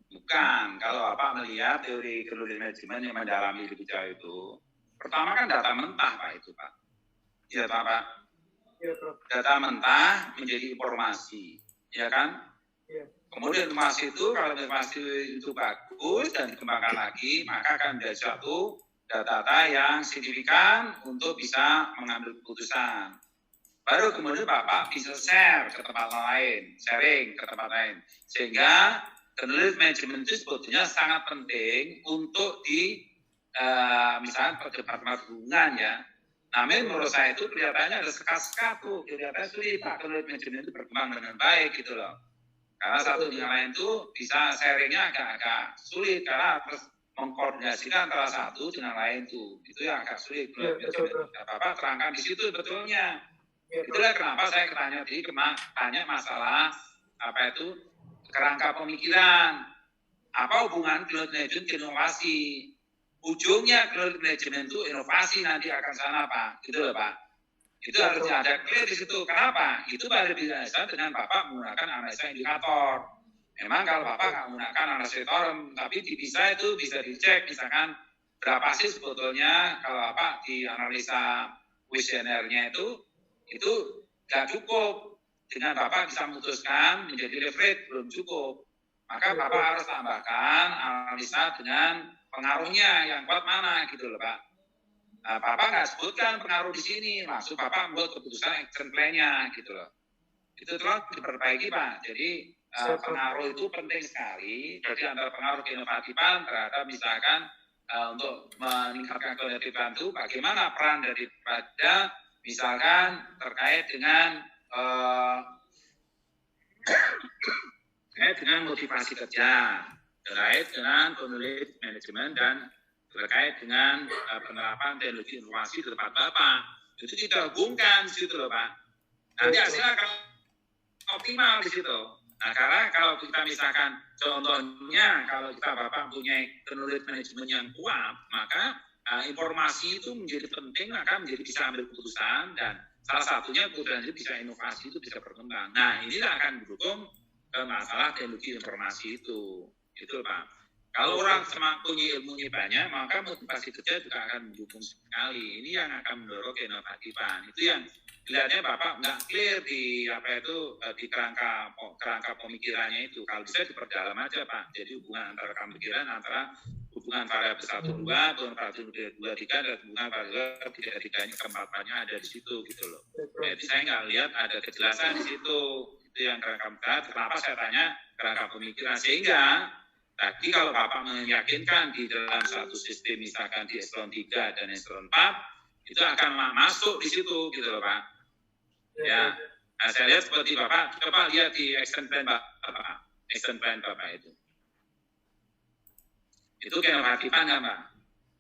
Bukan, kalau Bapak melihat teori knowledge management yang mendalami lebih jauh itu, pertama kan data mentah Pak itu Pak. Ya Pak. Ya, Prof. Data mentah menjadi informasi, ya kan? Ya. Kemudian informasi itu, kalau informasi itu bagus dan dikembangkan lagi, maka akan menjadi suatu data-data yang signifikan untuk bisa mengambil keputusan. Baru kemudian Bapak bisa share ke tempat lain, sharing ke tempat lain. Sehingga knowledge management itu sebetulnya sangat penting untuk misalnya departemen hubungan ya. Namun menurut saya itu kelihatannya ada sekat-sekat tuh. Kelihatannya sulit Pak, knowledge management itu berkembang dengan baik gitu loh. Karena satu dengan lain itu bisa sharingnya agak sulit karena harus mengkoordinasikan antara satu dengan lain tuh. Itu yang agak sulit. Bapak terangkan di situ betulnya. Itulah kenapa saya tanya masalah kerangka pemikiran. Apa hubungan growth management ke inovasi? Ujungnya growth management itu inovasi nanti akan sana Pak. Gitu loh Pak. Itu harus ada clear di situ. Kenapa? Itu baru bisa dengan Bapak menggunakan analisa indikator. Memang kalau Bapak nggak menggunakan analisa indikator, tapi bisa itu bisa dicek, misalkan berapa sih sebetulnya kalau Bapak di analisa kuesionernya itu nggak cukup. Dengan Bapak bisa memutuskan menjadi leverage belum cukup. Maka Bapak harus tambahkan analisa dengan pengaruhnya yang kuat mana gitu loh Pak. Nah, Bapak nggak sebutkan pengaruh di sini, langsung Bapak membuat keputusan action plan-nya gitu loh. Itu terus diperbaiki Pak. Jadi pengaruh itu penting sekali. Jadi antara pengaruh keinovatifan terhadap misalkan untuk meningkatkan keinovatifan itu bagaimana peran daripada misalkan terkait dengan motivasi kerja, terkait dengan knowledge management dan terkait dengan penerapan teknologi inovasi di tempat Bapak. Itu kita hubungkan di situ loh Pak. Nanti hasilnya akan optimal di situ. Nah, karena kalau kita misalkan contohnya kalau kita Bapak punya knowledge management yang kuat, maka informasi itu menjadi penting, maka menjadi bisa ambil keputusan dan salah satunya kemudian bisa inovasi itu bisa berkembang. Nah, inilah akan mendukung masalah teknologi informasi itu Pak. Kalau orang punya ilmunya banyak, maka motivasi kerja juga akan mendukung sekali. Ini yang akan mendorong keinovatifan. Itu yang kelihatannya Bapak nggak clear di di kerangka pemikirannya itu. Kalau bisa diperdalam aja Pak. Jadi hubungan antara pemikiran antara hubungan variabel 1, 2, hubungan variabel 2, 3, dan hubungan variabel 3, 3-nya keempat-empatnya ada di situ gitu loh. Jadi saya nggak lihat ada kejelasan di situ. Itu yang kerangka pemikiran. Kenapa saya tanya kerangka pemikiran? Sehingga tadi kalau Bapak meyakinkan di dalam satu sistem misalkan di eselon 3 dan eselon 4 itu akan masuk di situ gitu loh Pak. Ya, nah, saya lihat seperti Bapak, coba lihat di action plan Bapak itu. Itu keinovatifan nggak Pak?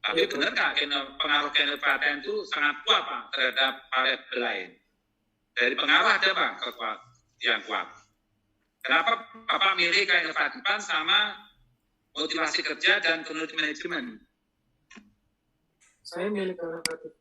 Tapi benar nggak pengaruh keinovatifan itu sangat kuat Pak terhadap variabel lain? Dari pengaruh ada Pak yang kuat. Kenapa Bapak milih keinovatifan sama motivasi kerja dan knowledge management? Saya milih keinovatif.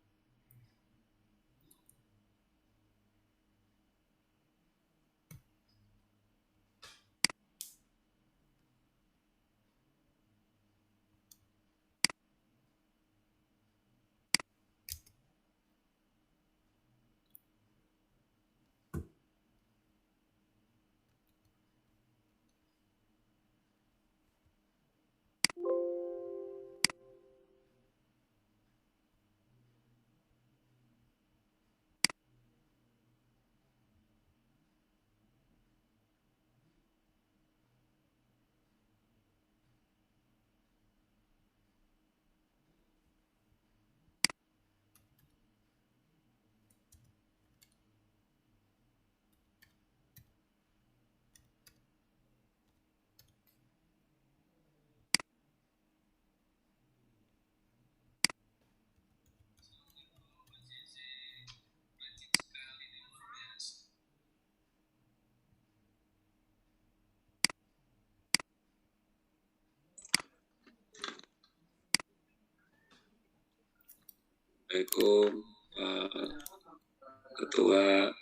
Assalamualaikum Pak Ketua.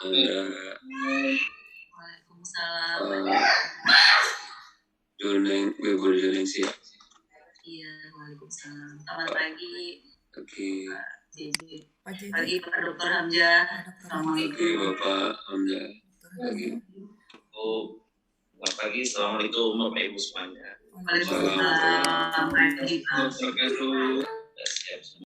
Waalaikumsalam. Ibu Indonesia. Iya, waalaikumsalam. Selamat pagi. Pagi Pak Dr. Hamzah. Assalamualaikum. Pagi Bapak Hamzah. Pagi. Selamat pagi. Assalamualaikum Bapak Ibu semuanya. Waalaikumsalam.